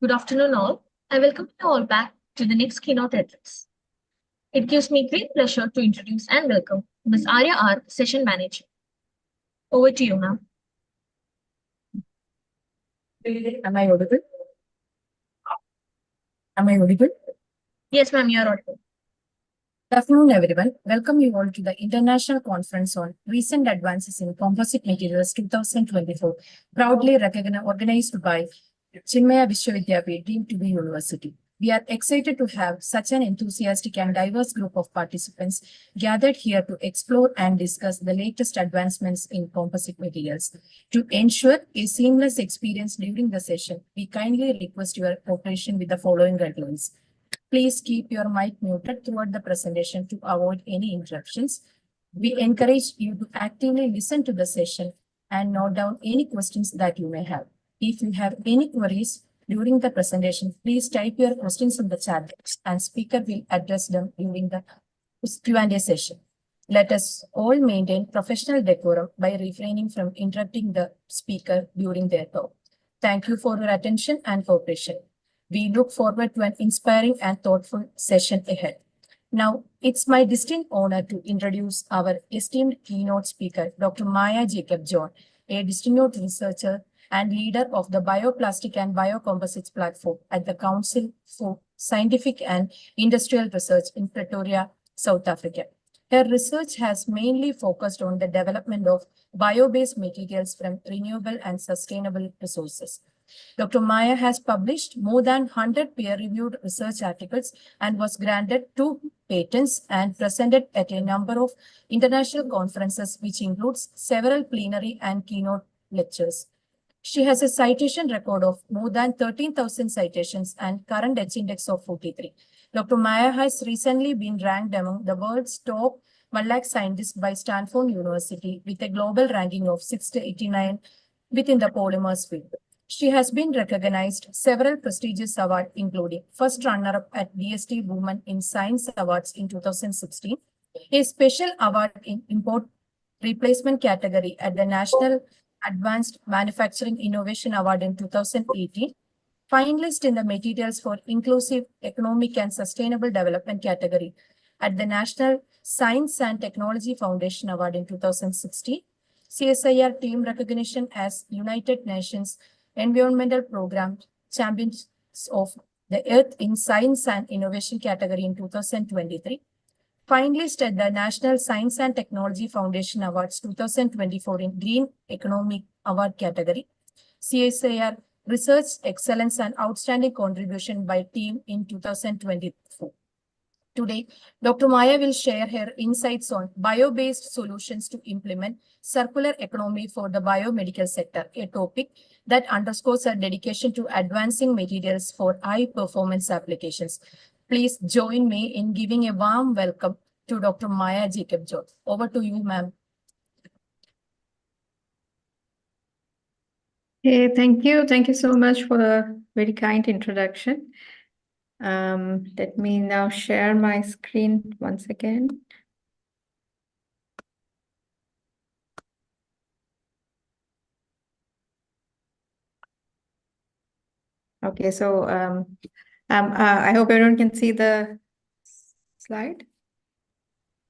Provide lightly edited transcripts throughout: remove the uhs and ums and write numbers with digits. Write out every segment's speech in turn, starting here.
Good afternoon, all. I welcome you all back to the next keynote address. It gives me great pleasure to introduce and welcome Ms. Arya R., Session Manager. Over to you, ma'am. Am I audible? Am I audible? Yes, ma'am, you are audible. Good afternoon, everyone. Welcome you all to the International Conference on Recent Advances in Composite Materials 2024, proudly organized by Chinmaya Vishwavidyapith, deemed to be university. We are excited to have such an enthusiastic and diverse group of participants gathered here to explore and discuss the latest advancements in composite materials. To ensure a seamless experience during the session, we kindly request your cooperation with the following guidelines. Please keep your mic muted throughout the presentation to avoid any interruptions. We encourage you to actively listen to the session and note down any questions that you may have. If you have any queries during the presentation, please type your questions in the chat box and speaker will address them during the Q&A session. Let us all maintain professional decorum by refraining from interrupting the speaker during their talk. Thank you for your attention and cooperation. We look forward to an inspiring and thoughtful session ahead. Now, it's my distinct honor to introduce our esteemed keynote speaker, Dr. Maya Jacob John, a distinguished researcher and leader of the Bioplastic and Biocomposites platform at the Council for Scientific and Industrial Research in Pretoria, South Africa. Her research has mainly focused on the development of bio-based materials from renewable and sustainable resources. Dr. Maya has published more than 100 peer-reviewed research articles and was granted 2 patents and presented at a number of international conferences, which includes several plenary and keynote lectures. She has a citation record of more than 13,000 citations and current H-index of 43. Dr. Maya has recently been ranked among the world's top 1 lakh scientists by Stanford University with a global ranking of 689 within the polymers field. She has been recognized several prestigious awards, including first runner-up at DST Women in Science Awards in 2016, a special award in import replacement category at the National Advanced Manufacturing Innovation Award in 2018, finalist in the Materials for Inclusive Economic and Sustainable Development category at the National Science and Technology Foundation Award in 2016, CSIR team recognition as United Nations Environmental Program Champions of the Earth in Science and Innovation category in 2023, finalist at the National Science and Technology Foundation Awards 2024 in Green Economic Award category, CSIR Research Excellence and Outstanding Contribution by Team in 2024. Today, Dr. Maya will share her insights on bio-based solutions to implement circular economy for the biomedical sector, a topic that underscores her dedication to advancing materials for high-performance applications. Please join me in giving a warm welcome to Dr. Maya Jacob John. Over to you, ma'am. Hey, thank you. Thank you so much for the very kind introduction. Let me now share my screen once again. Okay, so I hope everyone can see the slide.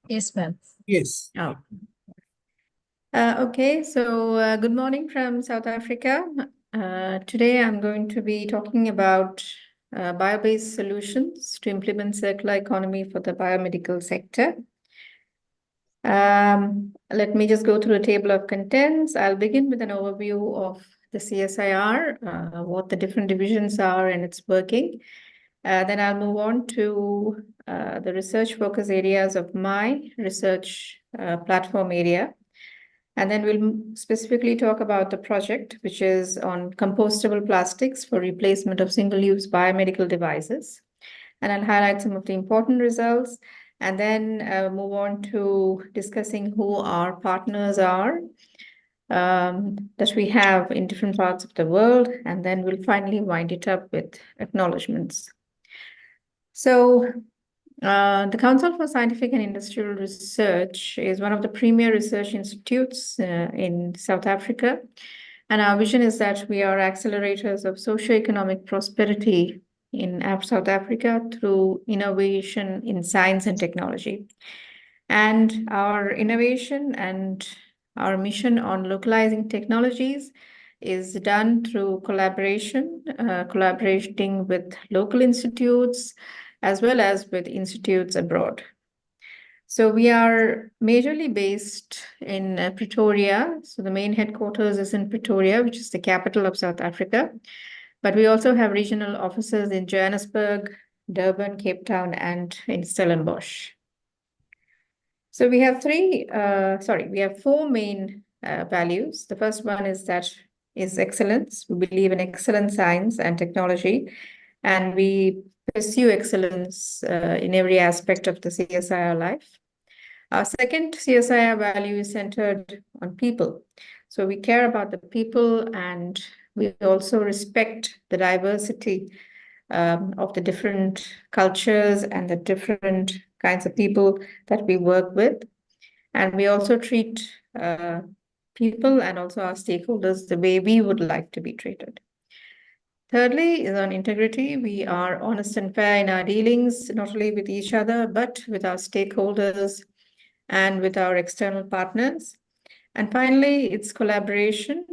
Yes, ma'am. Yes. Oh. Okay, so good morning from South Africa. Today I'm going to be talking about bio-based solutions to implement circular economy for the biomedical sector. Let me just go through the table of contents. I'll begin with an overview of the CSIR, what the different divisions are and its working. Then I'll move on to the research focus areas of my research platform area. And then we'll specifically talk about the project, which is on compostable plastics for replacement of single-use biomedical devices. And I'll highlight some of the important results and then move on to discussing who our partners are that we have in different parts of the world. And then we'll finally wind it up with acknowledgements. So the Council for Scientific and Industrial Research is one of the premier research institutes in South Africa. And our vision is that we are accelerators of socio-economic prosperity in South Africa through innovation in science and technology. And our innovation and our mission on localizing technologies is done through collaboration, collaborating with local institutes as well as with institutes abroad. So we are majorly based in Pretoria. So the main headquarters is in Pretoria, which is the capital of South Africa. But we also have regional offices in Johannesburg, Durban, Cape Town, and in Stellenbosch. So we have four main values. The first one is excellence. We believe in excellent science and technology, and we pursue excellence in every aspect of the CSIR life. Our second CSIR value is centered on people. So we care about the people, and we also respect the diversity of the different cultures and the different kinds of people that we work with. And we also treat people and also our stakeholders the way we would like to be treated. Thirdly is on integrity. We are honest and fair in our dealings, not only with each other, but with our stakeholders and with our external partners. And finally, it's collaboration.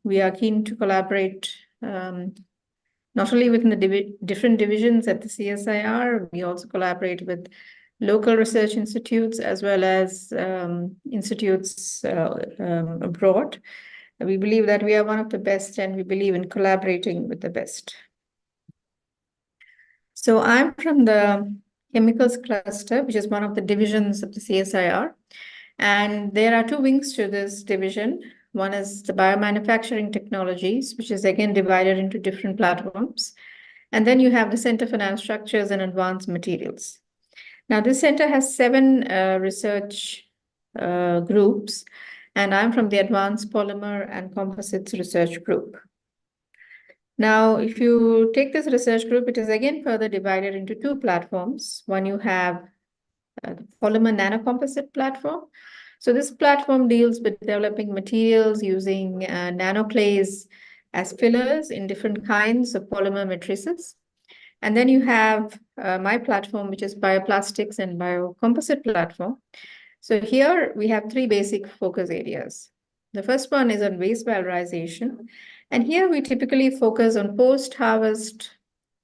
We are keen to collaborate not only within the different divisions at the CSIR, we also collaborate with local research institutes as well as institutes abroad. We believe that we are one of the best, and we believe in collaborating with the best. So I'm from the chemicals cluster, which is one of the divisions of the CSIR. And there are two wings to this division. One is the biomanufacturing technologies, which is again divided into different platforms. And then you have the Center for Nanostructures and Advanced Materials. Now, this center has 7 research groups, and I'm from the Advanced Polymer and Composites Research Group. Now, if you take this research group, it is again further divided into 2 platforms. One, you have the polymer nanocomposite platform. So this platform deals with developing materials using nanoclays as fillers in different kinds of polymer matrices. And then you have my platform, which is Bioplastics and Biocomposite platform. So here we have 3 basic focus areas. The first one is on waste valorization. And here we typically focus on post-harvest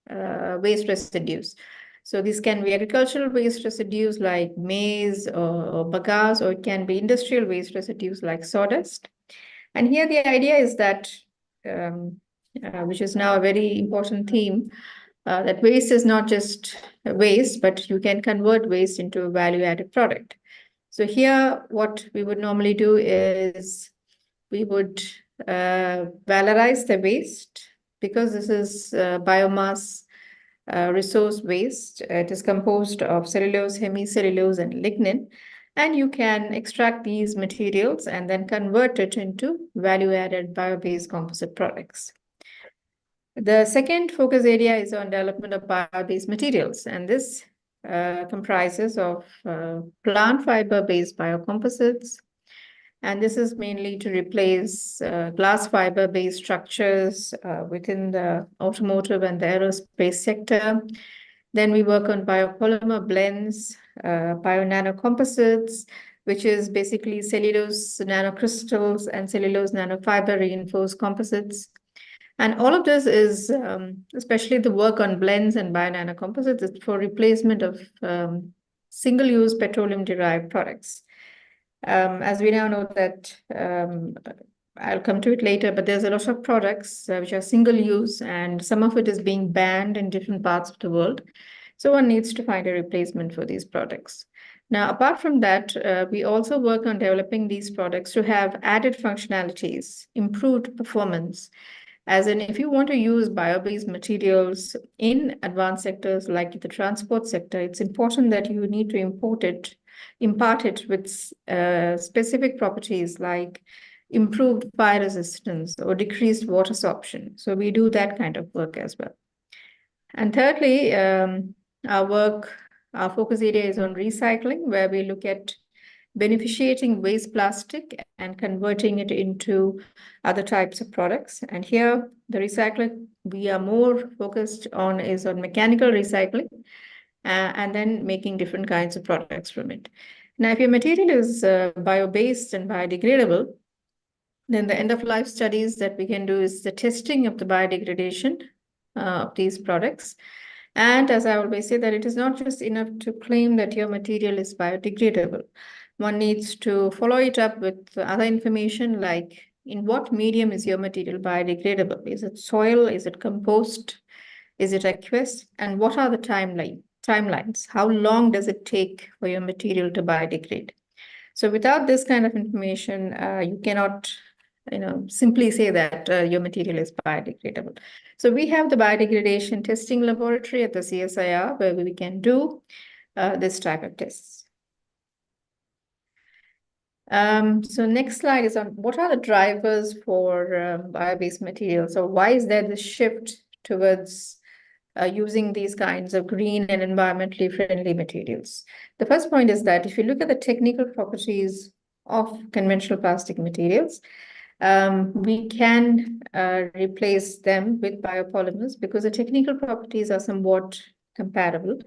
waste residues. So these can be agricultural waste residues like maize or bagasse, or it can be industrial waste residues like sawdust. And here the idea is that, which is now a very important theme, that waste is not just waste, but you can convert waste into a value-added product. So here, what we would normally do is we would valorize the waste, because this is biomass resource waste. It is composed of cellulose, hemicellulose, and lignin. And you can extract these materials and then convert it into value-added bio-based composite products. The second focus area is on development of bio-based materials, and this comprises of plant fiber-based biocomposites, and this is mainly to replace glass fiber-based structures within the automotive and the aerospace sector. Then we work on biopolymer blends, bio-nanocomposites, which is basically cellulose nanocrystals and cellulose nanofiber reinforced composites. And all of this is, especially the work on blends and bio-nanocomposites, is for replacement of single-use petroleum-derived products. As we now know that, I'll come to it later, but there's a lot of products which are single-use, and some of it is being banned in different parts of the world. So one needs to find a replacement for these products. Now, apart from that, we also work on developing these products to have added functionalities, improved performance. As in, if you want to use bio-based materials in advanced sectors like the transport sector, it's important that you need to impart it with specific properties like improved fire resistance or decreased water absorption. So we do that kind of work as well. And thirdly, our focus area is on recycling, where we look at beneficiating waste plastic and converting it into other types of products. And here, the recycling we are more focused on is on mechanical recycling, and then making different kinds of products from it. Now, if your material is bio-based and biodegradable, then the end-of-life studies that we can do is the testing of the biodegradation of these products. And as I always say, that it is not just enough to claim that your material is biodegradable. One needs to follow it up with other information like in what medium is your material biodegradable? Is it soil? Is it compost? Is it aqueous? And what are the timelines? How long does it take for your material to biodegrade? So without this kind of information, you cannot simply say that your material is biodegradable. So we have the biodegradation testing laboratory at the CSIR where we can do this type of tests. So next slide is on what are the drivers for bio-based materials. So why is there this shift towards using these kinds of green and environmentally friendly materials? The first point is that if you look at the technical properties of conventional plastic materials, we can replace them with biopolymers because the technical properties are somewhat comparable.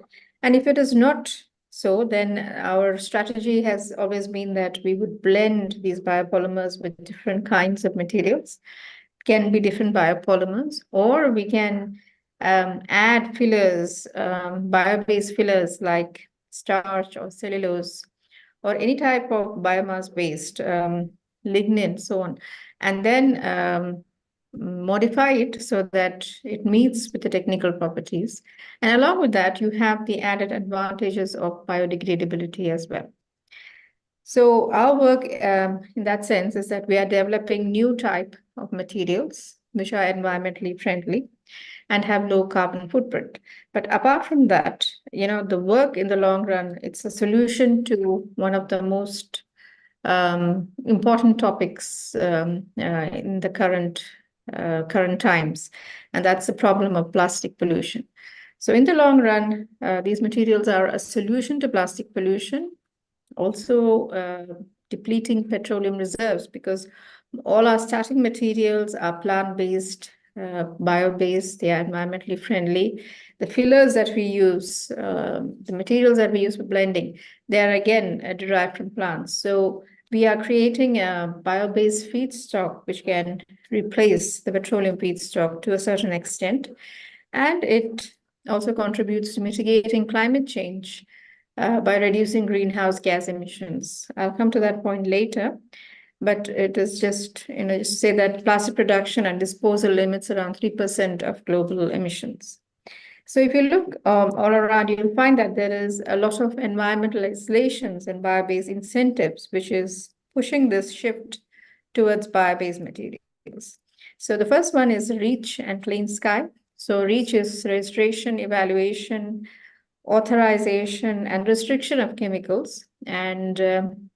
And if it is not so, then our strategy has always been that we would blend these biopolymers with different kinds of materials. It can be different biopolymers, or we can add fillers, bio-based fillers like starch or cellulose, or any type of biomass-based lignin, so on, and then modify it so that it meets with the technical properties. And along with that, you have the added advantages of biodegradability as well. So our work in that sense is that we are developing new type of materials which are environmentally friendly and have low carbon footprint. But apart from that, the work in the long run, it's a solution to one of the most important topics in the current times, and that's the problem of plastic pollution. So in the long run, these materials are a solution to plastic pollution, also depleting petroleum reserves because all our starting materials are plant-based, bio-based, they are environmentally friendly. The fillers that we use, the materials that we use for blending, they are again derived from plants. So we are creating a bio-based feedstock which can replace the petroleum feedstock to a certain extent. And it also contributes to mitigating climate change by reducing greenhouse gas emissions. I'll come to that point later. But it is just, just say that plastic production and disposal limits around 3% of global emissions. So if you look all around, you'll find that there is a lot of environmental legislations and bio-based incentives, which is pushing this shift towards bio-based materials. So the first one is REACH and Clean Sky. So REACH is registration, evaluation, authorization, and restriction of chemicals. And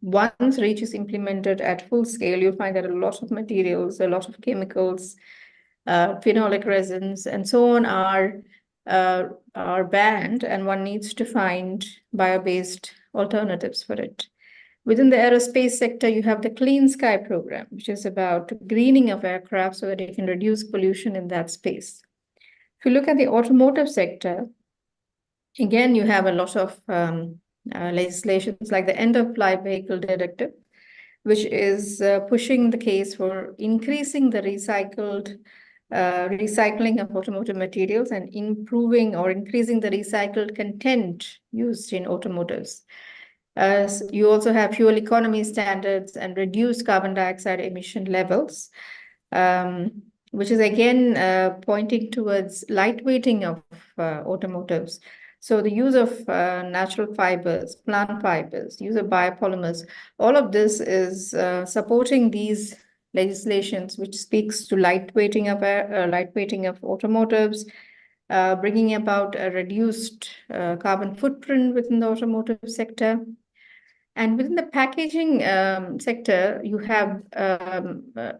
once REACH is implemented at full scale, you'll find that a lot of materials, a lot of chemicals, phenolic resins, and so on are banned, and one needs to find bio-based alternatives for it. Within the aerospace sector, you have the Clean Sky program, which is about greening of aircraft so that it can reduce pollution in that space. If you look at the automotive sector, again, you have a lot of legislations like the End-of-Life Vehicle Directive, which is pushing the case for increasing the recycling of automotive materials and improving or increasing the recycled content used in automotives. You also have fuel economy standards and reduced carbon dioxide emission levels, which is again pointing towards lightweighting of automotives. So the use of natural fibers, plant fibers, use of biopolymers, all of this is supporting these legislations, which speaks to lightweighting of automotives, bringing about a reduced carbon footprint within the automotive sector. And within the packaging sector, you have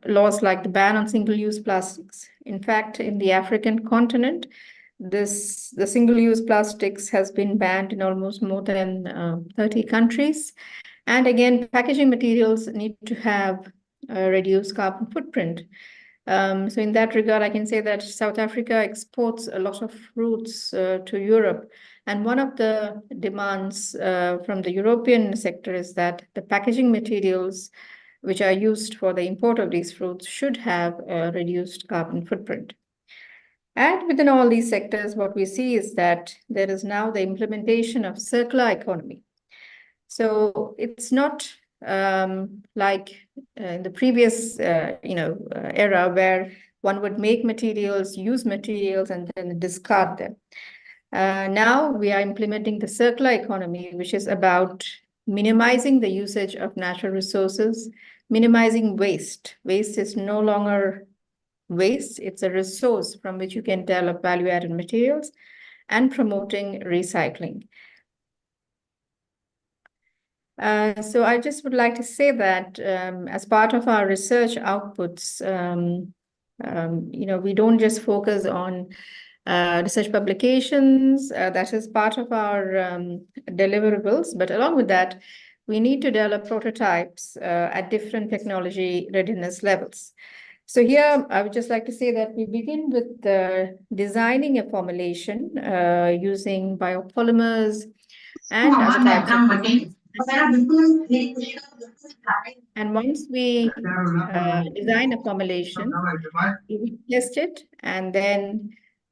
laws like the ban on single-use plastics. In fact, in the African continent, the single-use plastics has been banned in almost more than 30 countries. And again, packaging materials need to have a reduced carbon footprint. So in that regard, I can say that South Africa exports a lot of fruits to Europe. And one of the demands from the European sector is that the packaging materials which are used for the import of these fruits should have a reduced carbon footprint. And within all these sectors, what we see is that there is now the implementation of circular economy. So it's not like in the previous, era where one would make materials, use materials, and then discard them. Now we are implementing the circular economy, which is about minimizing the usage of natural resources, minimizing waste. Waste is no longer waste, it's a resource from which you can develop value-added materials, and promoting recycling. So I just would like to say that as part of our research outputs, we don't just focus on research publications, that is part of our deliverables, but along with that, we need to develop prototypes at different technology readiness levels. So here, I would just like to say that we begin with designing a formulation using biopolymers and other types of materials. And once we design a formulation, we will test it, and then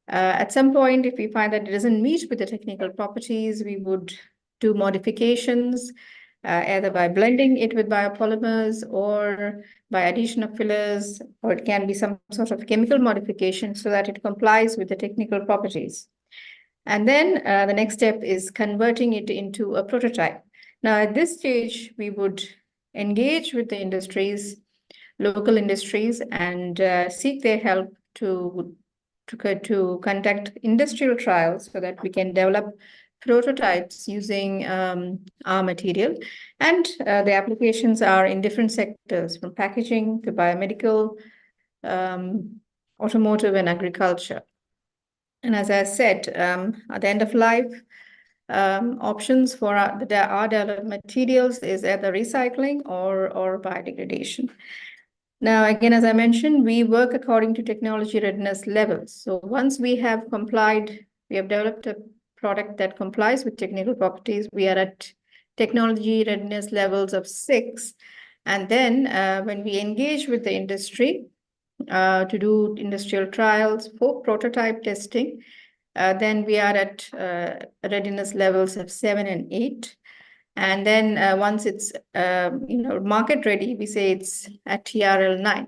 at some point, if we find that it doesn't meet with the technical properties, we would do modifications, either by blending it with biopolymers or by addition of fillers, or it can be some sort of chemical modification so that it complies with the technical properties. And then the next step is converting it into a prototype. Now, at this stage, we would engage with the industries, local industries, and seek their help to conduct industrial trials so that we can develop prototypes using our material. And the applications are in different sectors, from packaging to biomedical, automotive, and agriculture. And as I said, at the end of life, options for our developed materials is either recycling or biodegradation. Now, again, as I mentioned, we work according to technology readiness levels. So once we have complied, we have developed a product that complies with technical properties, we are at technology readiness levels of 6. And then when we engage with the industry to do industrial trials for prototype testing, then we are at readiness levels of 7 and 8. And then once it's market ready, we say it's at TRL 9.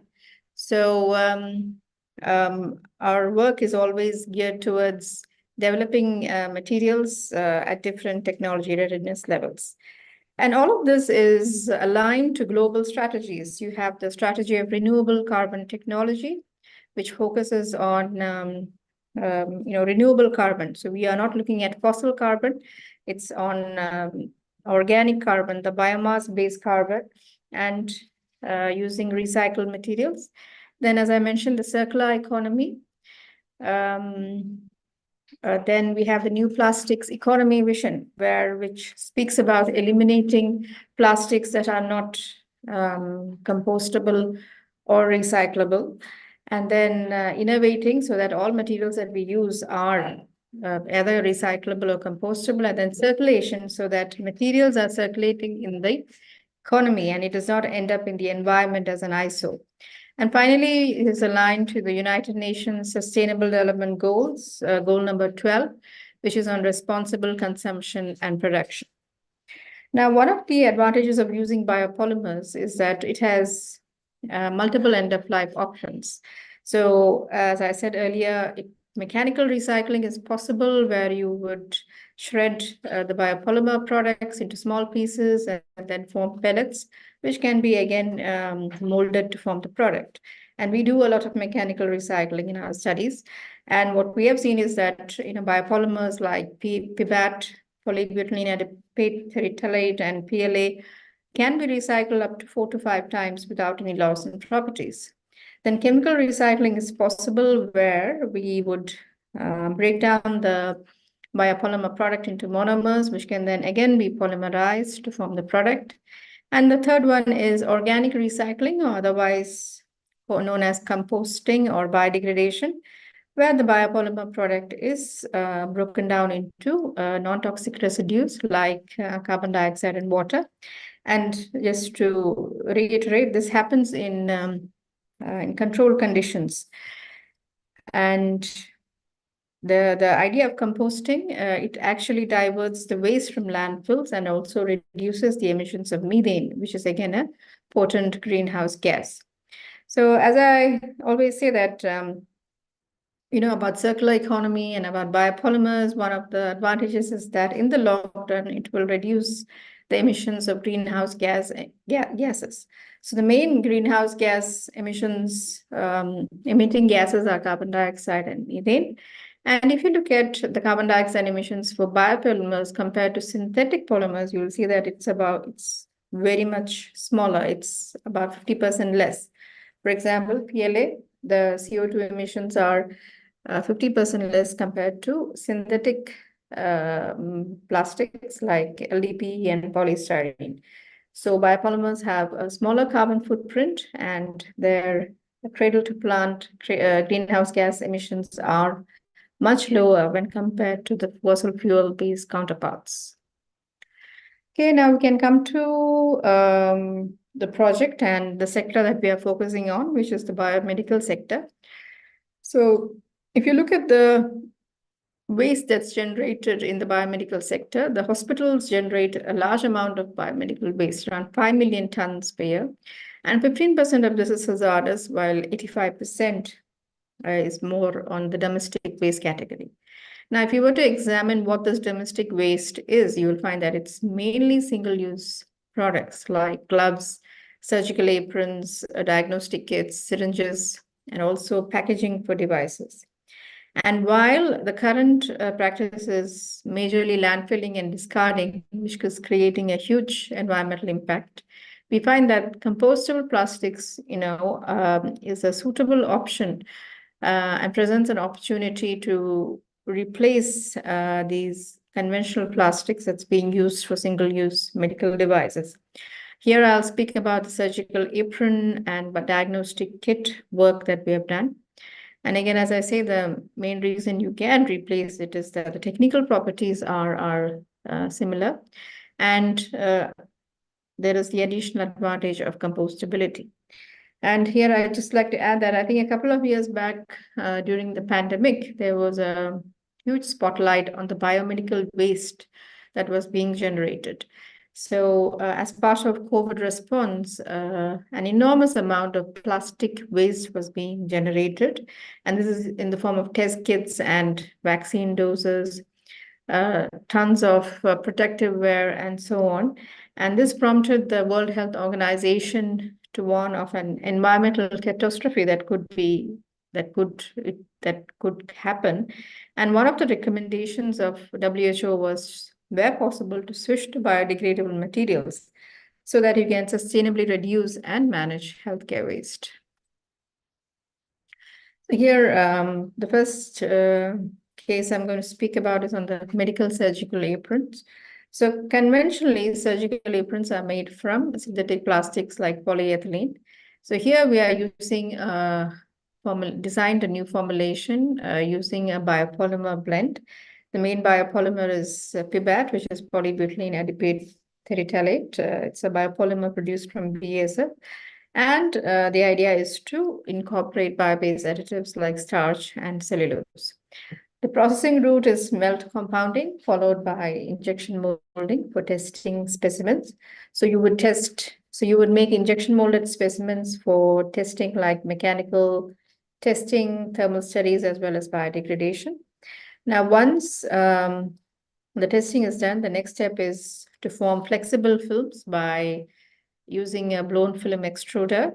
So our work is always geared towards developing materials at different technology readiness levels. And all of this is aligned to global strategies. You have the strategy of renewable carbon technology, which focuses on renewable carbon. So we are not looking at fossil carbon. It's on organic carbon, the biomass-based carbon, and using recycled materials. Then, as I mentioned, the circular economy. Then we have the new plastics economy vision, which speaks about eliminating plastics that are not compostable or recyclable, and then innovating so that all materials that we use are either recyclable or compostable, and then circulation so that materials are circulating in the economy and it does not end up in the environment as an eyesore. And finally, it is aligned to the United Nations Sustainable Development Goals, goal number 12, which is on responsible consumption and production. Now, one of the advantages of using biopolymers is that it has multiple end-of-life options. So, as I said earlier, mechanical recycling is possible, where you would shred the biopolymer products into small pieces and then form pellets, which can be again molded to form the product. And we do a lot of mechanical recycling in our studies. And what we have seen is that biopolymers like PBAT, polybutylene terephthalate, and PLA can be recycled up to 4 to 5 times without any loss in properties. Then chemical recycling is possible, where we would break down the biopolymer product into monomers, which can then again be polymerized to form the product. And the third one is organic recycling, or otherwise known as composting or biodegradation, where the biopolymer product is broken down into non-toxic residues like carbon dioxide and water. And just to reiterate, this happens in controlled conditions. And the idea of composting, it actually diverts the waste from landfills and also reduces the emissions of methane, which is again a potent greenhouse gas. So as I always say that, about circular economy and about biopolymers, one of the advantages is that in the long run, it will reduce the emissions of greenhouse gases. So the main greenhouse gas emissions, emitting gases are carbon dioxide and methane. And if you look at the carbon dioxide emissions for biopolymers compared to synthetic polymers, you will see that it's very much smaller. It's about 50% less. For example, PLA, the CO2 emissions are 50% less compared to synthetic plastics like LDPE and polystyrene. So biopolymers have a smaller carbon footprint, and their cradle-to-plant greenhouse gas emissions are much lower when compared to the fossil fuel-based counterparts. Okay, now we can come to the project and the sector that we are focusing on, which is the biomedical sector. So if you look at the waste that's generated in the biomedical sector, the hospitals generate a large amount of biomedical waste, around 5 million tons per year. And 15% of this is hazardous, while 85% is more on the domestic waste category. Now, if you were to examine what this domestic waste is, you will find that it's mainly single-use products like gloves, surgical aprons, diagnostic kits, syringes, and also packaging for devices. And while the current practice is majorly landfilling and discarding, which is creating a huge environmental impact, we find that compostable plastics, is a suitable option and presents an opportunity to replace these conventional plastics that's being used for single-use medical devices. Here, I'll speak about the surgical apron and diagnostic kit work that we have done. And again, as I say, the main reason you can replace it is that the technical properties are similar, and there is the additional advantage of compostability. And here I'd just like to add that I think a couple of years back, during the pandemic, there was a huge spotlight on the biomedical waste that was being generated. So as part of COVID response, an enormous amount of plastic waste was being generated. And this is in the form of test kits and vaccine doses, tons of protective wear, and so on. And this prompted the World Health Organization to warn of an environmental catastrophe that could happen. And one of the recommendations of WHO was, where possible, to switch to biodegradable materials so that you can sustainably reduce and manage healthcare waste. Here, the first case I'm going to speak about is on the medical surgical aprons. So conventionally, surgical aprons are made from synthetic plastics like polyethylene. So here we are using designed a new formulation using a biopolymer blend. The main biopolymer is PBAT, which is polybutylene adipate terephthalate. It's a biopolymer produced from BASF. And the idea is to incorporate bio-based additives like starch and cellulose. The processing route is melt compounding, followed by injection molding for testing specimens. So you would make injection molded specimens for testing like mechanical testing, thermal studies, as well as biodegradation. Now, once the testing is done, the next step is to form flexible films by using a blown film extruder,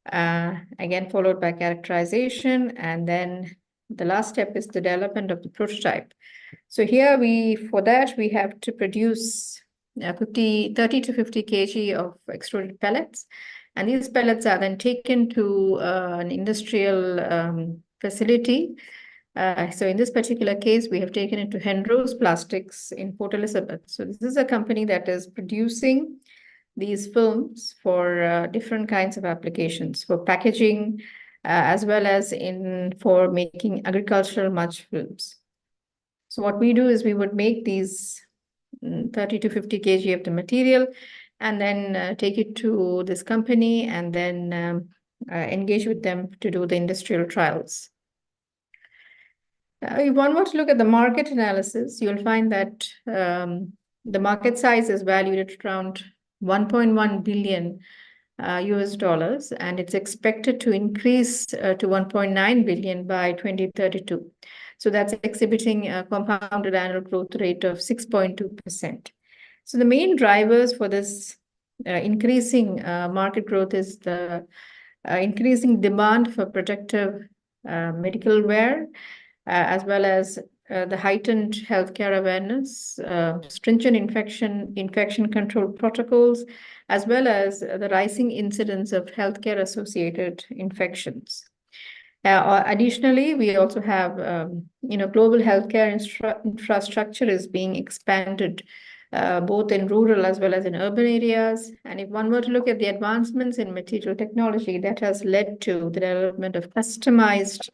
again followed by characterization, and then the last step is the development of the prototype. So here for that we have to produce 30 to 50 kg of extruded pellets, and these pellets are then taken to an industrial facility. So in this particular case, we have taken it to Henrose Plastics in Port Elizabeth. So this is a company that is producing these films for different kinds of applications, for packaging, as well as for making agricultural mulch films. So what we do is we would make these 30 to 50 kg of the material and then take it to this company and then engage with them to do the industrial trials. If one were to look at the market analysis, you'll find that the market size is valued at around 1.1 billion US dollars, and it's expected to increase to 1.9 billion by 2032. So that's exhibiting a compounded annual growth rate of 6.2%. So the main drivers for this increasing market growth is the increasing demand for protective medical wear, as well as the heightened healthcare awareness, stringent infection control protocols, as well as the rising incidence of healthcare-associated infections. Additionally, we also have, global healthcare infrastructure is being expanded both in rural as well as in urban areas. And if one were to look at the advancements in material technology, that has led to the development of customized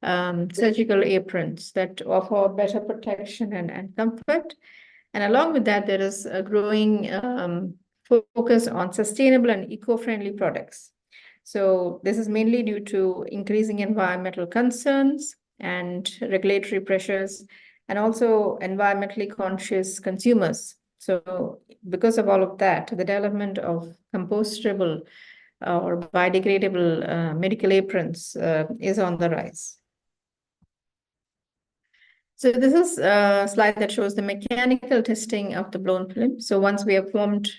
surgical aprons that offer better protection and comfort. And along with that, there is a growing focus on sustainable and eco-friendly products. So this is mainly due to increasing environmental concerns and regulatory pressures, and also environmentally conscious consumers. So because of all of that, the development of compostable or biodegradable medical aprons is on the rise. So this is a slide that shows the mechanical testing of the blown film. So once we have formed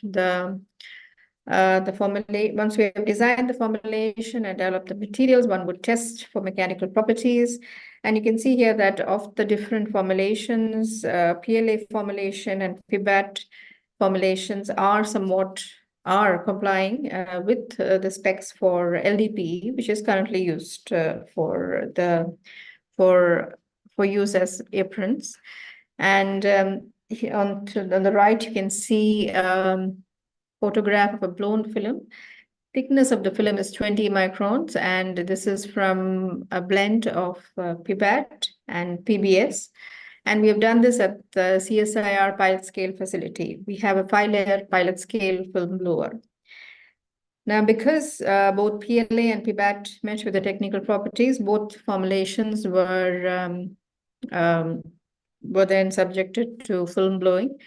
once we have designed the formulation and developed the materials, one would test for mechanical properties. And you can see here that of the different formulations, PLA formulation and PBAT formulations are complying with the specs for LDPE, which is currently used for use as aprons. And on the right, you can see photograph of a blown film. Thickness of the film is 20 microns, and this is from a blend of PBAT and PBS. And we have done this at the CSIR pilot scale facility. We have a 5-layer pilot scale film blower. Now, because both PLA and PBAT match with the technical properties, both formulations were then subjected to film blowing.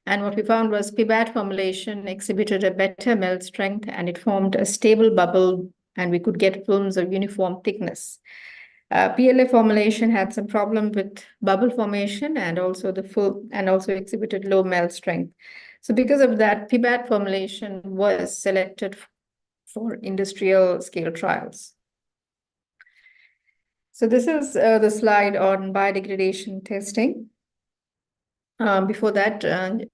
And what we found was PBAT formulation exhibited a better melt strength, and it formed a stable bubble, and we could get films of uniform thickness. PLA formulation had some problem with bubble formation and also exhibited low melt strength. So because of that, PBAT formulation was selected for industrial scale trials. So this is the slide on biodegradation testing. Before that,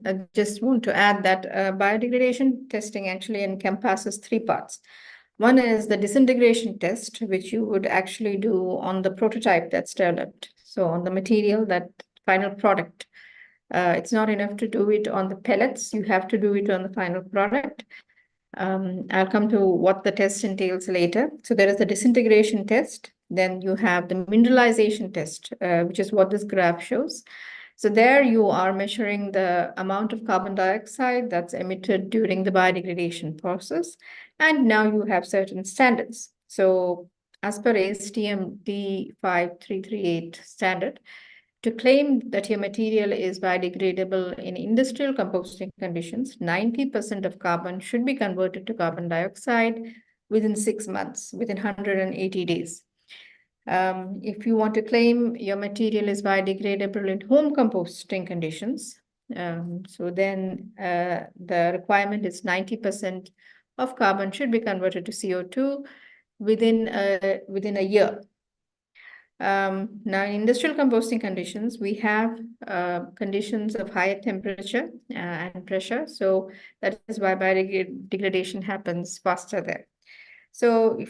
I just want to add that biodegradation testing actually encompasses 3 parts. One is the disintegration test, which you would actually do on the prototype that's developed. So on the material, that final product. It's not enough to do it on the pellets. You have to do it on the final product. I'll come to what the test entails later. So there is the disintegration test. Then you have the mineralization test, which is what this graph shows. So there you are measuring the amount of carbon dioxide that's emitted during the biodegradation process. And now you have certain standards. So as per ASTM D5338 standard, to claim that your material is biodegradable in industrial composting conditions, 90% of carbon should be converted to carbon dioxide within 6 months, within 180 days. If you want to claim your material is biodegradable in home composting conditions, so then the requirement is 90% of carbon should be converted to CO2 within a year. Now, in industrial composting conditions, we have conditions of higher temperature and pressure. So that is why biodegradation happens faster there. So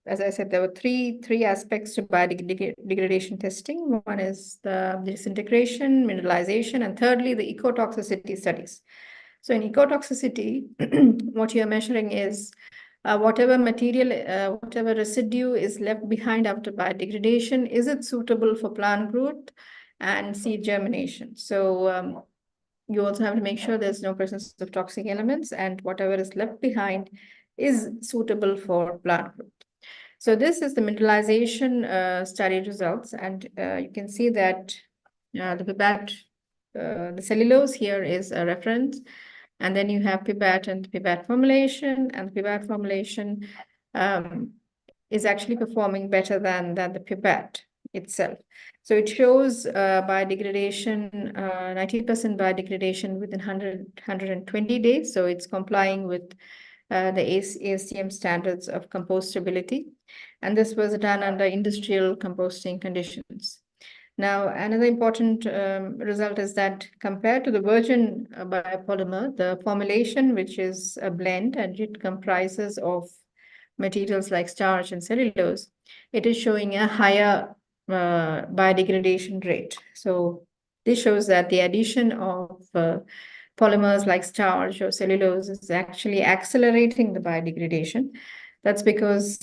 as I said, there were three aspects to biodegradation testing. One is the disintegration, mineralization, and thirdly, the ecotoxicity studies. So in ecotoxicity, what you're measuring is whatever material, whatever residue is left behind after biodegradation, is it suitable for plant growth and seed germination? So you also have to make sure there's no presence of toxic elements, and whatever is left behind is suitable for plant growth. So this is the mineralization study results, and you can see that the pipette, the cellulose here is a reference, and then you have pipette and pipette formulation, and the pipette formulation is actually performing better than the pipette itself. So it shows biodegradation, 90% biodegradation within 120 days. So it's complying with the ACRACM standards of compostability. And this was done under industrial composting conditions. Now, another important result is that compared to the virgin biopolymer, the formulation, which is a blend and it comprises of materials like starch and cellulose, it is showing a higher biodegradation rate. So this shows that the addition of polymers like starch or cellulose is actually accelerating the biodegradation. That's because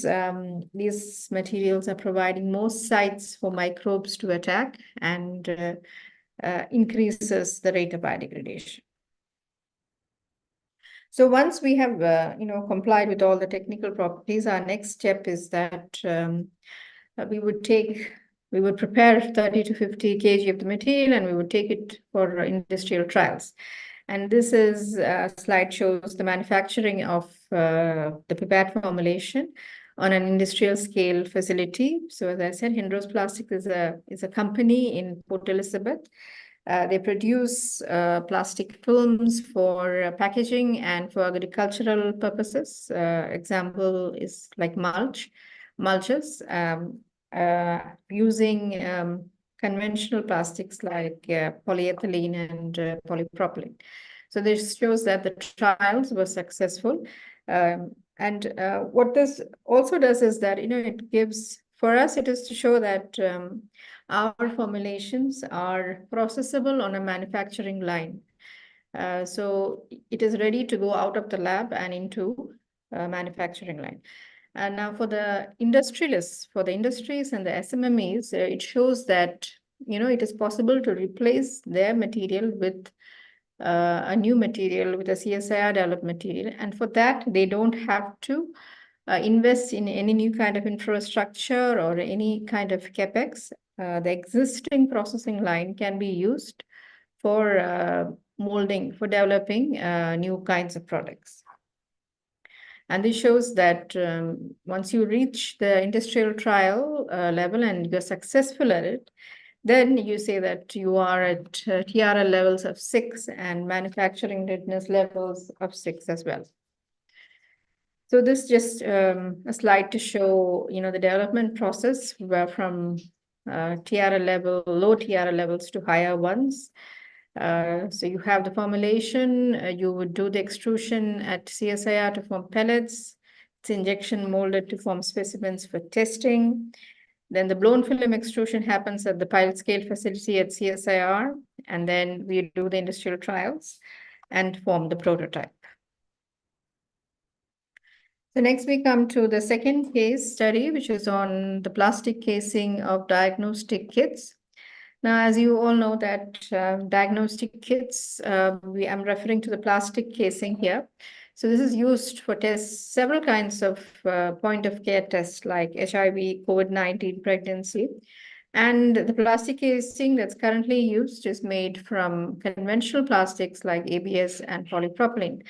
these materials are providing more sites for microbes to attack and increases the rate of biodegradation. So once we have, complied with all the technical properties, our next step is that we would prepare 30 to 50 kg of the material, and we would take it for industrial trials. And this slide shows the manufacturing of the pipette formulation on an industrial scale facility. So as I said, Hindros Plastics is a company in Port Elizabeth. They produce plastic films for packaging and for agricultural purposes. Example is like mulches, using conventional plastics like polyethylene and polypropylene. So this shows that the trials were successful. And what this also does is that, it gives, for us, it is to show that our formulations are processable on a manufacturing line. So it is ready to go out of the lab and into a manufacturing line. And now for the industrialists, for the industries and the SMMEs, it shows that, it is possible to replace their material with a new material, with a CSIR developed material. And for that, they don't have to invest in any new kind of infrastructure or any kind of capex. The existing processing line can be used for molding, for developing new kinds of products. And this shows that once you reach the industrial trial level and you're successful at it, then you say that you are at TRL levels of 6 and manufacturing readiness levels of 6 as well. So this just a slide to show, the development process from TRL level, low TRL levels to higher ones. So you have the formulation, you would do the extrusion at CSIR to form pellets. It's injection molded to form specimens for testing. Then the blown film extrusion happens at the pilot scale facility at CSIR, and then we do the industrial trials and form the prototype. So next we come to the second case study, which is on the plastic casing of diagnostic kits. Now, as you all know that diagnostic kits, I'm referring to the plastic casing here. So this is used for tests, several kinds of point of care tests like HIV, COVID-19, pregnancy. And the plastic casing that's currently used is made from conventional plastics like ABS and polypropylene.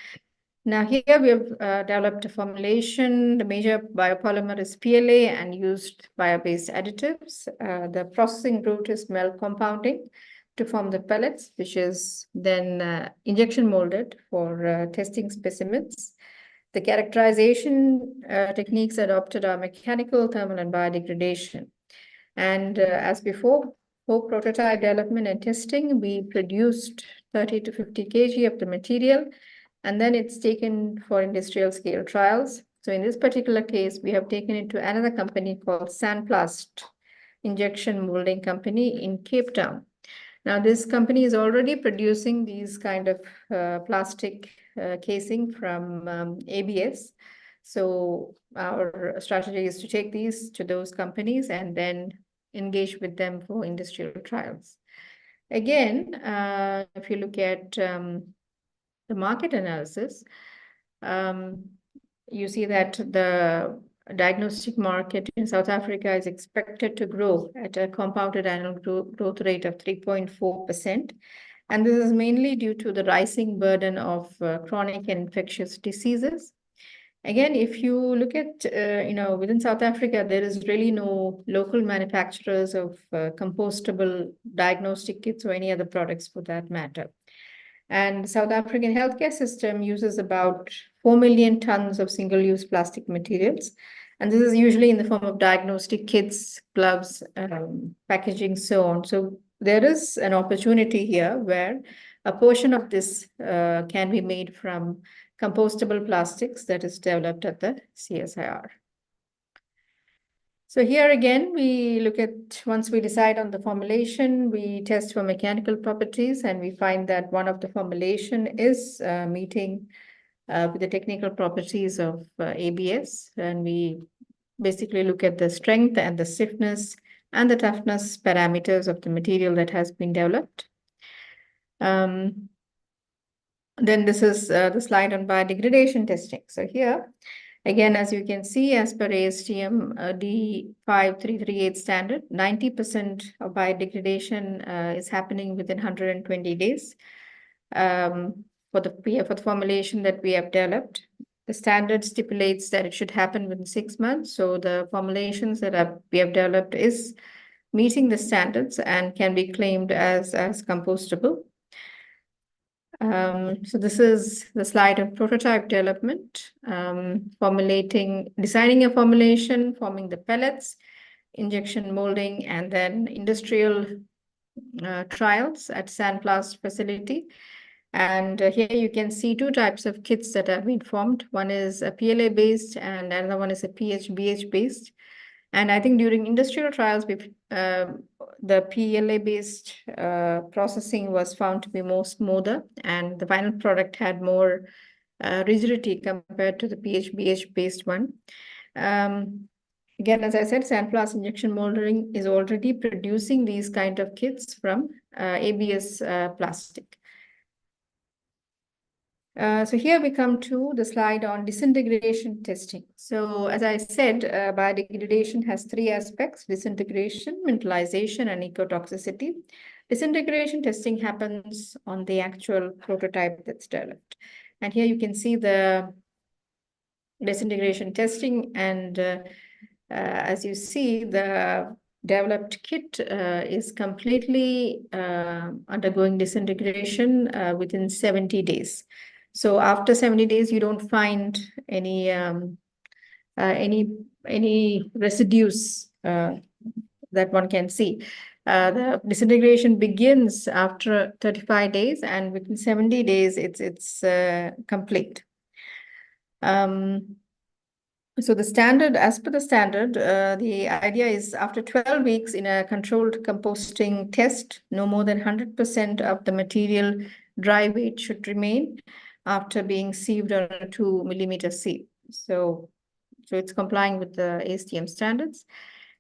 Now here we have developed a formulation. The major biopolymer is PLA and used bio-based additives. The processing route is milk compounding to form the pellets, which is then injection molded for testing specimens. The characterization techniques adopted are mechanical, thermal, and biodegradation. And as before, for prototype development and testing, we produced 30 to 50 kg of the material, and then it's taken for industrial scale trials. So in this particular case, we have taken it to another company called Sandplast Injection Molding Company in Cape Town. Now, this company is already producing these kind of plastic casing from ABS. So our strategy is to take these to those companies and then engage with them for industrial trials. Again, if you look at the market analysis, you see that the diagnostic market in South Africa is expected to grow at a compounded annual growth rate of 3.4%. And this is mainly due to the rising burden of chronic and infectious diseases. Again, if you look at, within South Africa, there is really no local manufacturers of compostable diagnostic kits or any other products for that matter. And South African healthcare system uses about 4 million tons of single-use plastic materials. And this is usually in the form of diagnostic kits, gloves, packaging, so on. So there is an opportunity here where a portion of this can be made from compostable plastics that is developed at the CSIR. So here again, we look at, once we decide on the formulation, we test for mechanical properties, and we find that one of the formulation is meeting with the technical properties of ABS. And we basically look at the strength and the stiffness and the toughness parameters of the material that has been developed. Then this is the slide on biodegradation testing. So here, again, as you can see, as per ASTM D5338 standard, 90% of biodegradation is happening within 120 days for the formulation that we have developed. The standard stipulates that it should happen within 6 months. So the formulations that we have developed is meeting the standards and can be claimed as compostable. So this is the slide of prototype development, designing a formulation, forming the pellets, injection molding, and then industrial trials at Sandplast facility. And here you can see two types of kits that have been formed. One is a PLA based and another one is a PHBH based. And I think during industrial trials, the PLA-based processing was found to be more smoother, and the final product had more rigidity compared to the PHBH-based one. Again, as I said, Sandplast injection molding is already producing these kind of kits from ABS plastic. So here we come to the slide on disintegration testing. So as I said, biodegradation has three aspects: disintegration, mineralization, and ecotoxicity. Disintegration testing happens on the actual prototype that's developed. And here you can see the disintegration testing. And as you see, the developed kit is completely undergoing disintegration within 70 days. So after 70 days, you don't find any residues that one can see. The disintegration begins after 35 days, and within 70 days, it's complete. So the standard, as per the standard, the idea is after 12 weeks in a controlled composting test, no more than 100% of the material dry weight should remain after being sieved on a 2 millimeter sieve. So it's complying with the ASTM standards.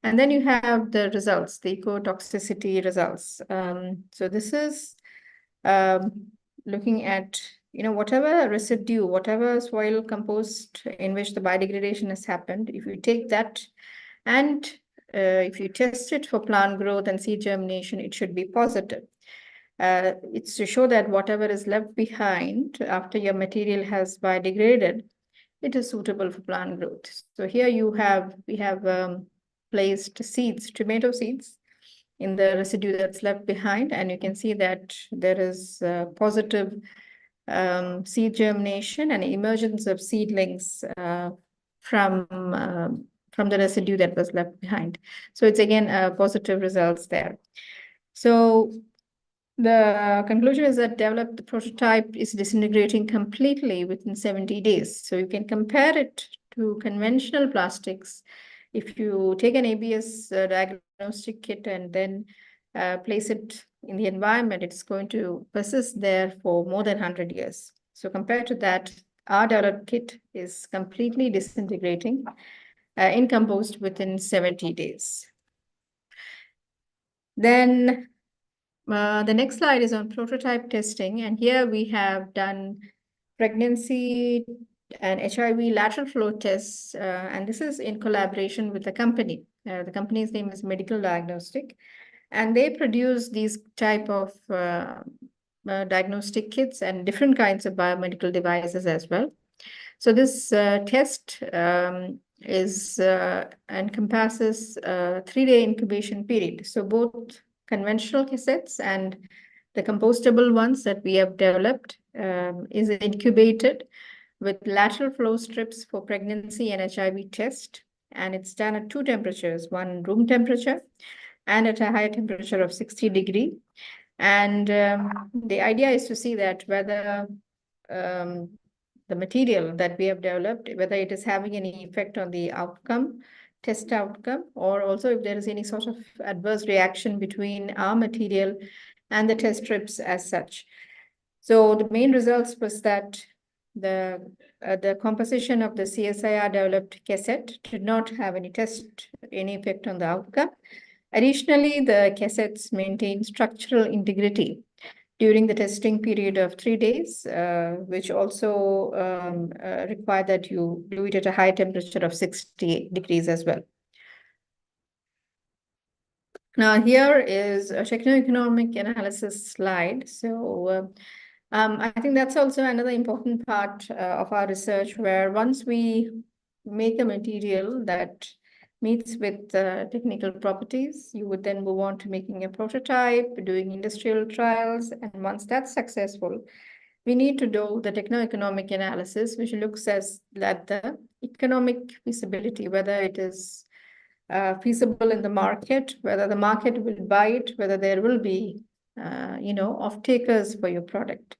And then you have the results, the ecotoxicity results. So this is looking at, whatever residue, whatever soil compost in which the biodegradation has happened, if you take that and if you test it for plant growth and seed germination, it should be positive. It's to show that whatever is left behind after your material has biodegraded, it is suitable for plant growth. So here we have placed seeds, tomato seeds, in the residue that's left behind, and you can see that there is positive seed germination and emergence of seedlings from the residue that was left behind. So it's again positive results there. So the conclusion is that developed prototype is disintegrating completely within 70 days. So you can compare it to conventional plastics. If you take an ABS diagnostic kit and then place it in the environment, it's going to persist there for more than 100 years. So compared to that, our developed kit is completely disintegrating in compost within 70 days. Then the next slide is on prototype testing. And here we have done pregnancy and HIV lateral flow tests. And this is in collaboration with the company. The company's name is Medical Diagnostic. And they produce these type of diagnostic kits and different kinds of biomedical devices as well. So this test encompasses a 3-day incubation period. So both conventional cassettes and the compostable ones that we have developed is incubated with lateral flow strips for pregnancy and HIV test. And it's done at 2 temperatures, one room temperature and at a higher temperature of 60 degrees. And the idea is to see that whether the material that we have developed, whether it is having any effect on the outcome, test outcome, or also if there is any sort of adverse reaction between our material and the test strips as such. So the main results was that the composition of the CSIR developed cassette did not have any effect on the outcome. Additionally, the cassettes maintain structural integrity during the testing period of 3 days, which also require that you do it at a high temperature of 60 degrees as well. Now, here is a techno-economic analysis slide. So I think that's also another important part of our research, where once we make a material that meets with technical properties, you would then move on to making a prototype, doing industrial trials. And once that's successful, we need to do the techno-economic analysis, which looks at the economic feasibility, whether it is feasible in the market, whether the market will buy it, whether there will be, off-takers for your product.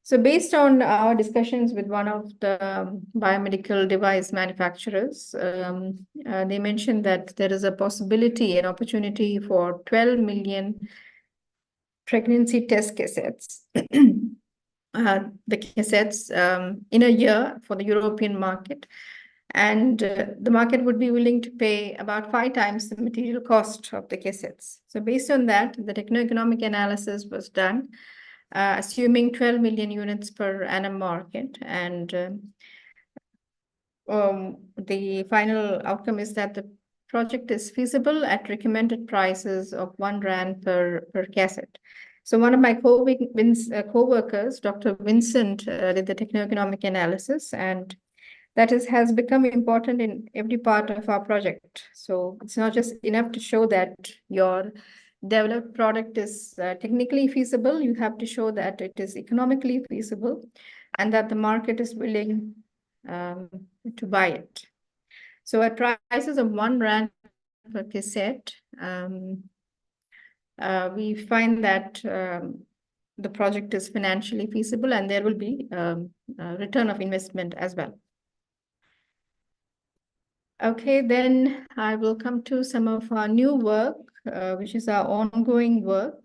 So based on our discussions with one of the biomedical device manufacturers, they mentioned that there is a possibility, an opportunity for 12 million pregnancy test cassettes, the cassettes in a year for the European market. And the market would be willing to pay about 5 times the material cost of the cassettes. So based on that, the techno-economic analysis was done, assuming 12 million units per annum market. And the final outcome is that the project is feasible at recommended prices of 1 rand per cassette. So one of my co-workers, Dr. Vincent, did the techno-economic analysis, and that has become important in every part of our project. So it's not just enough to show that your developed product is technically feasible. You have to show that it is economically feasible and that the market is willing to buy it. So at prices of 1 rand per cassette, we find that the project is financially feasible and there will be a return of investment as well. Okay, then I will come to some of our new work, which is our ongoing work.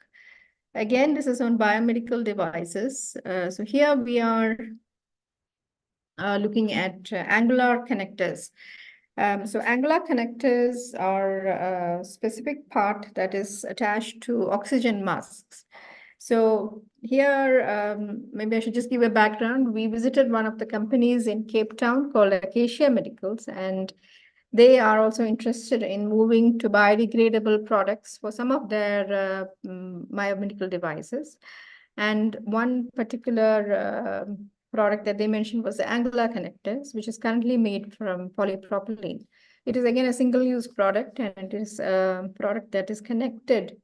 Again, this is on biomedical devices. So here we are looking at angular connectors. So angular connectors are a specific part that is attached to oxygen masks. So here, maybe I should just give a background. We visited one of the companies in Cape Town called Acacia Medicals, and they are also interested in moving to biodegradable products for some of their biomedical devices. And one particular product that they mentioned was the angular connectors, which is currently made from polypropylene. It is again a single-use product, and it is a product that is connected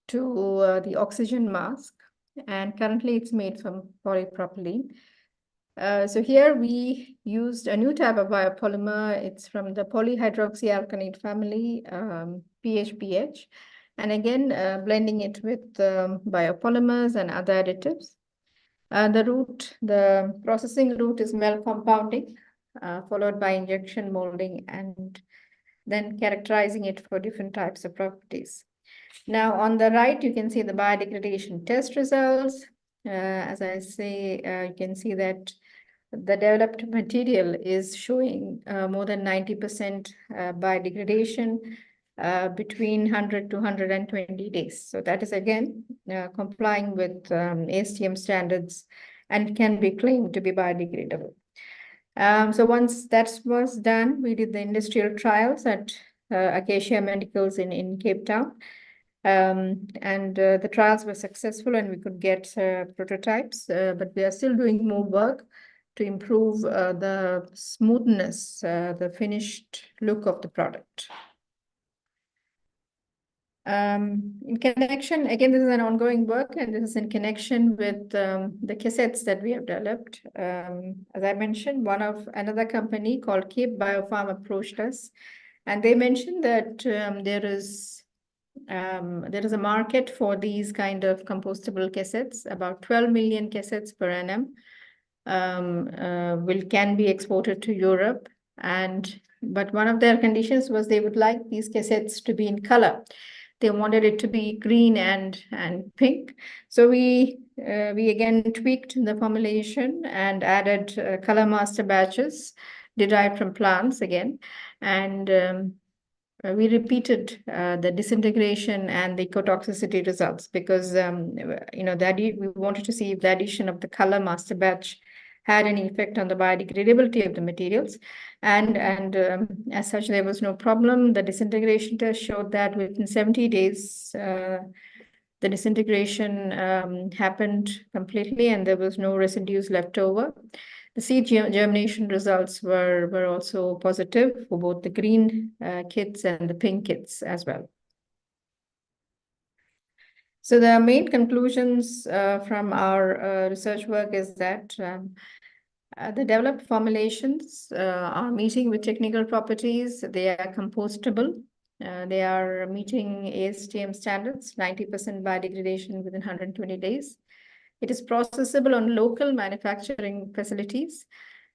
to the oxygen mask. And currently it's made from polypropylene. So here we used a new type of biopolymer. It's from the polyhydroxyalkanate family, PHPH. And again, blending it with biopolymers and other additives. The processing route is melt compounding, followed by injection molding, and then characterizing it for different types of properties. Now, on the right, you can see the biodegradation test results. As I say, you can see that the developed material is showing more than 90% biodegradation between 100 to 120 days. So that is again complying with ASTM standards and can be claimed to be biodegradable. So once that was done, we did the industrial trials at Acacia Medicals in Cape Town. And the trials were successful and we could get prototypes, but we are still doing more work to improve the smoothness, the finished look of the product. In connection, again, this is an ongoing work and this is in connection with the cassettes that we have developed. As I mentioned, another company called Cape Biopharm approached us and they mentioned that there is a market for these kind of compostable cassettes. About 12 million cassettes per annum can be exported to Europe. But one of their conditions was they would like these cassettes to be in color. They wanted it to be green and pink. So we again tweaked the formulation and added color master batches derived from plants again. And we repeated the disintegration and the ecotoxicity results because we wanted to see if the addition of the color master batch had any effect on the biodegradability of the materials, and as such there was no problem. The disintegration test showed that within 70 days the disintegration happened completely and there was no residues left over. The seed germination results were also positive for both the green kits and the pink kits as well. So the main conclusions from our research work is that the developed formulations are meeting with technical properties. They are compostable. They are meeting ASTM standards, 90% biodegradation within 120 days. It is processable on local manufacturing facilities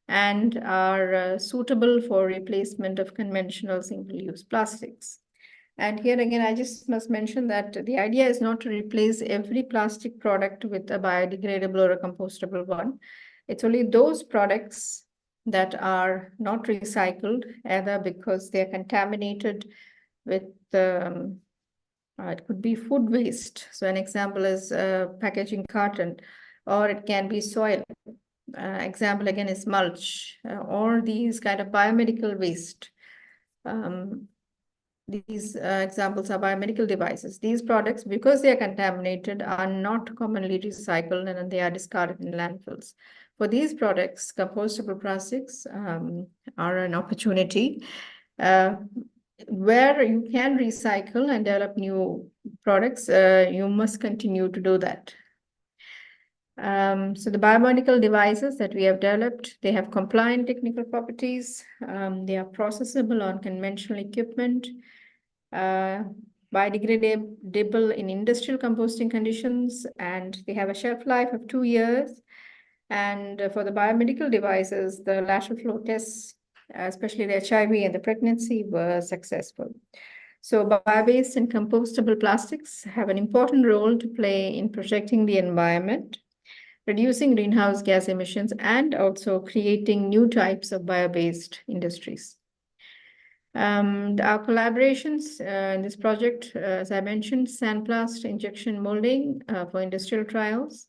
and are suitable for replacement of conventional single-use plastics. And here again, I just must mention that the idea is not to replace every plastic product with a biodegradable or a compostable one. It's only those products that are not recycled, either because they're contaminated with it could be food waste. So an example is packaging carton, or it can be soil. Example again is mulch, or these kind of biomedical waste. These examples are biomedical devices. These products, because they are contaminated, are not commonly recycled and they are discarded in landfills. For these products, compostable plastics are an opportunity where you can recycle and develop new products. You must continue to do that. So the biomedical devices that we have developed, they have compliant technical properties. They are processable on conventional equipment, biodegradable in industrial composting conditions, and they have a shelf life of 2 years. And for the biomedical devices, the lateral flow tests, especially the HIV and the pregnancy, were successful. So bio-based and compostable plastics have an important role to play in protecting the environment, reducing greenhouse gas emissions, and also creating new types of bio-based industries. Our collaborations in this project, as I mentioned, Sandplast injection molding for industrial trials,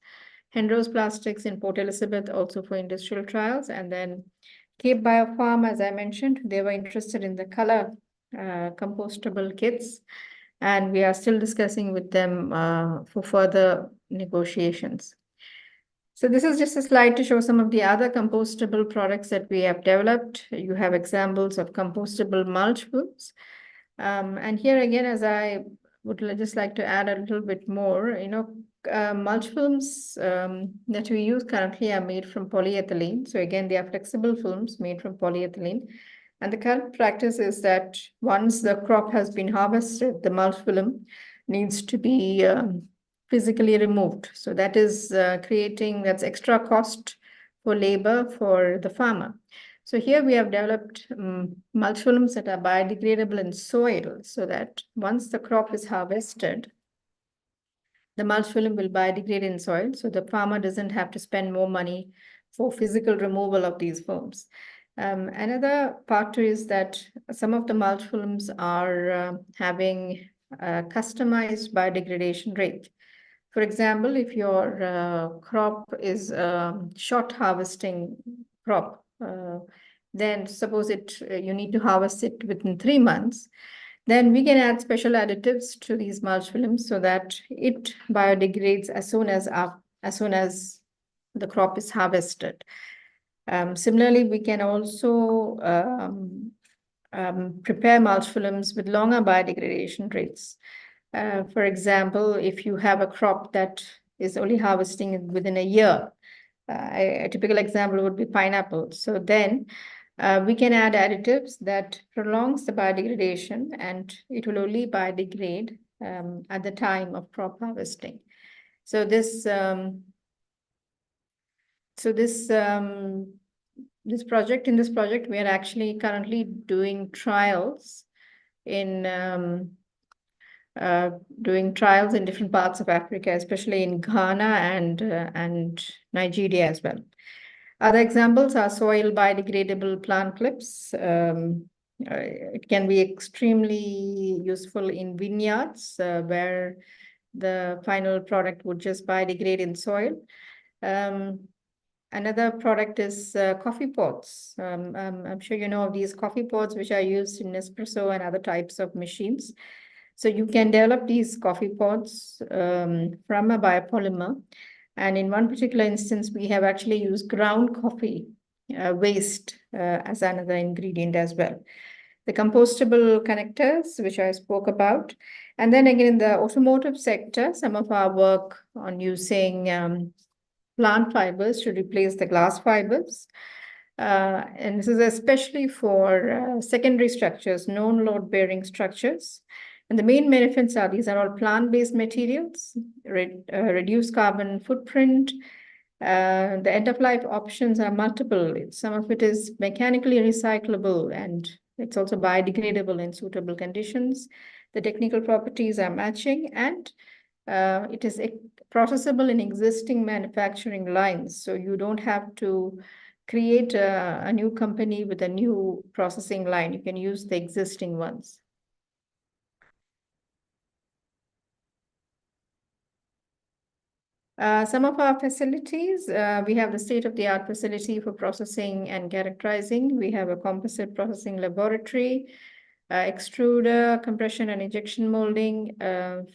Henrose Plastics in Port Elizabeth also for industrial trials, and then Cape Biopharm, as I mentioned, they were interested in the color compostable kits, and we are still discussing with them for further negotiations. So this is just a slide to show some of the other compostable products that we have developed. You have examples of compostable mulch films. And here again, as I would just like to add a little bit more, mulch films that we use currently are made from polyethylene. So again, they are flexible films made from polyethylene. And the current practice is that once the crop has been harvested, the mulch film needs to be physically removed. So that is that's extra cost for labor for the farmer. So here we have developed mulch films that are biodegradable in soil, so that once the crop is harvested, the mulch film will biodegrade in soil, so the farmer doesn't have to spend more money for physical removal of these films. Another part is that some of the mulch films are having a customized biodegradation rate. For example, if your crop is short harvesting crop, then suppose you need to harvest it within 3 months, then we can add special additives to these mulch films so that it biodegrades as soon as the crop is harvested. Similarly, we can also prepare mulch films with longer biodegradation rates. For example, if you have a crop that is only harvesting within a year, a typical example would be pineapple. So then we can add additives that prolongs the biodegradation, and it will only biodegrade at the time of crop harvesting. So this project, we are actually currently doing trials in different parts of Africa, especially in Ghana and Nigeria as well. Other examples are soil biodegradable plant clips. It can be extremely useful in vineyards where the final product would just biodegrade in soil. Another product is coffee pods. I'm sure you know of these coffee pods, which are used in Nespresso and other types of machines. So you can develop these coffee pods from a biopolymer. And in one particular instance, we have actually used ground coffee waste as another ingredient as well. The compostable connectors, which I spoke about. And then again, in the automotive sector, some of our work on using plant fibers to replace the glass fibers. And this is especially for secondary structures, known load-bearing structures. And the main benefits are these are all plant-based materials, reduce carbon footprint. The end-of-life options are multiple. Some of it is mechanically recyclable, and it's also biodegradable in suitable conditions. The technical properties are matching, and it is processable in existing manufacturing lines. So you don't have to create a new company with a new processing line. You can use the existing ones. Some of our facilities, we have the state-of-the-art facility for processing and characterizing. We have a composite processing laboratory, extruder, compression and injection molding.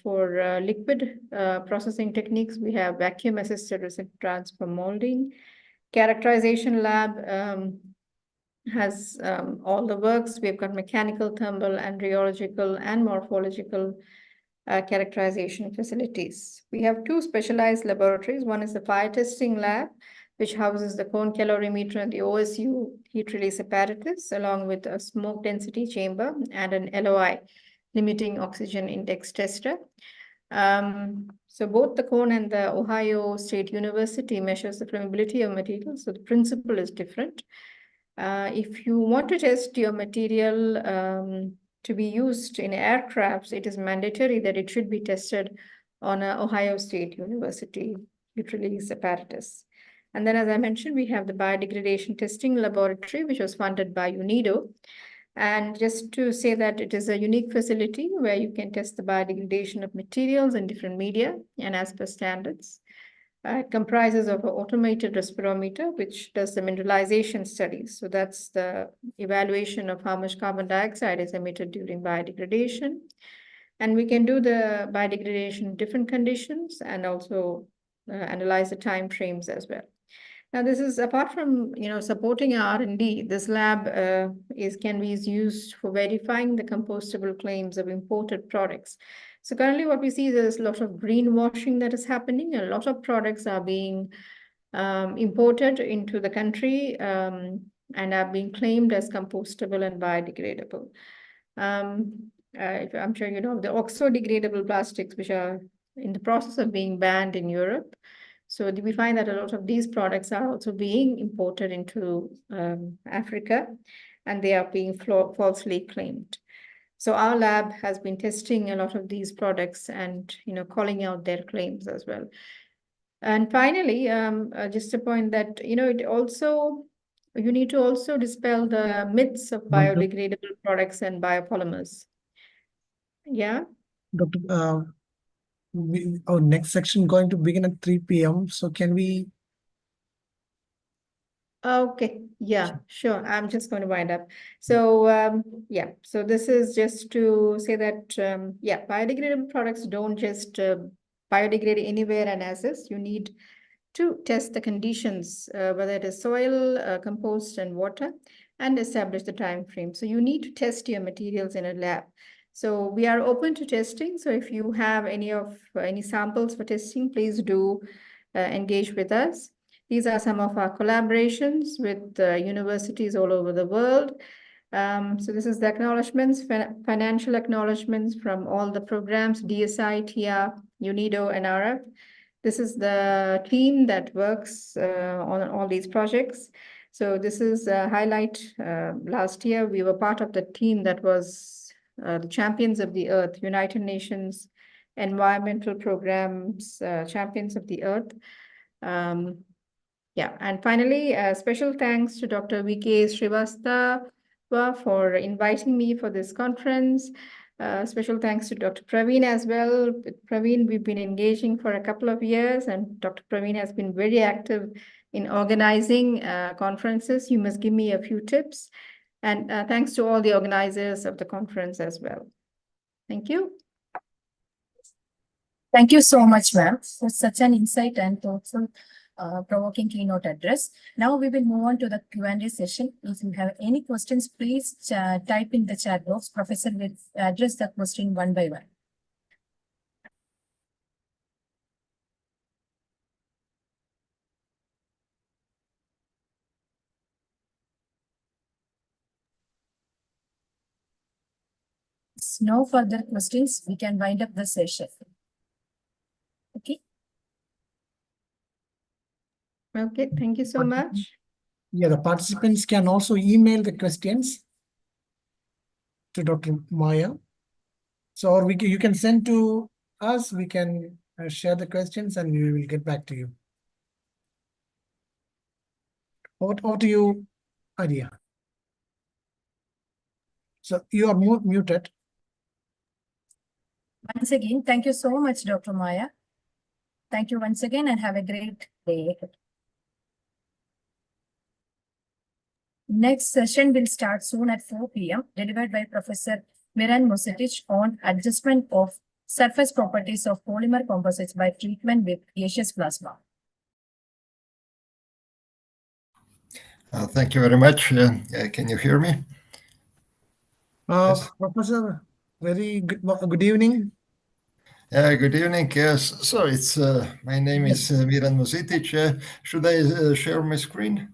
For liquid processing techniques, we have vacuum-assisted recip transfer molding. Characterization lab has all the works. We've got mechanical, thermal, and rheological and morphological characterization facilities. We have two specialized laboratories. One is the fire testing lab, which houses the cone calorimeter and the OSU heat release apparatus, along with a smoke density chamber and an LOI, limiting oxygen index tester. So both the cone and the Ohio State University measures the flammability of materials, so the principle is different. If you want to test your material to be used in aircrafts, it is mandatory that it should be tested on an Ohio State University heat release apparatus. And then, as I mentioned, we have the biodegradation testing laboratory, which was funded by UNIDO. And just to say that it is a unique facility where you can test the biodegradation of materials in different media and as per standards. It comprises of an automated respirometer, which does the mineralization studies. So that's the evaluation of how much carbon dioxide is emitted during biodegradation. And we can do the biodegradation in different conditions and also analyze the time frames as well. Now, this is apart from supporting R&D. This lab can be used for verifying the compostable claims of imported products. So currently, what we see is there's a lot of greenwashing that is happening. A lot of products are being imported into the country and are being claimed as compostable and biodegradable. I'm sure you know the oxo-degradable plastics, which are in the process of being banned in Europe. So we find that a lot of these products are also being imported into Africa, and they are being falsely claimed. So our lab has been testing a lot of these products and calling out their claims as well. And finally, just a point that you need to also dispel the myths of biodegradable products and biopolymers. Yeah. Dr. Our next section going to begin at 3 p.m. So can we? Okay, yeah, sure. I'm just going to wind up. So yeah, so this is just to say that biodegradable products don't just biodegrade anywhere and as is. You need to test the conditions, whether it is soil, compost, and water, and establish the time frame. So you need to test your materials in a lab. So we are open to testing. So if you have any samples for testing, please do engage with us. These are some of our collaborations with universities all over the world. So this is the acknowledgements, financial acknowledgements from all the programs, DSI, TIA, UNIDO, and RF. This is the team that works on all these projects. So this is a highlight. Last year, we were part of the team that was the Champions of the Earth, United Nations Environmental Programs, Champions of the Earth. Yeah, and finally, special thanks to Dr. V.K. Srivastava for inviting me for this conference. Special thanks to Dr. Praveen as well. With Praveen, we've been engaging for a couple of years, and Dr. Praveen has been very active in organizing conferences. You must give me a few tips. And thanks to all the organizers of the conference as well. Thank you. Thank you so much, ma'am, for such an insight and thoughtful provoking keynote address. Now we will move on to the Q&A session. If you have any questions, please type in the chat box. Professor will address the question one by one. No further questions, we can wind up the session. Okay. Okay, thank you so much. Yeah, the participants can also email the questions to Dr. Maya. So, or you can send to us, we can share the questions and we will get back to you. Over to you, Adia. So you are muted. Once again, thank you so much, Dr. Maya. Thank you once again and have a great day. Next session will start soon at 4 p.m. delivered by Professor Miran Musetic on adjustment of surface properties of polymer composites by treatment with gaseous plasma. Thank you very much. Can you hear me? Yes. Professor, very good evening. Good evening. Yes. So it's my name is Miran Musetic. Should I share my screen?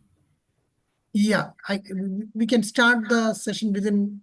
Yeah, we can start the session within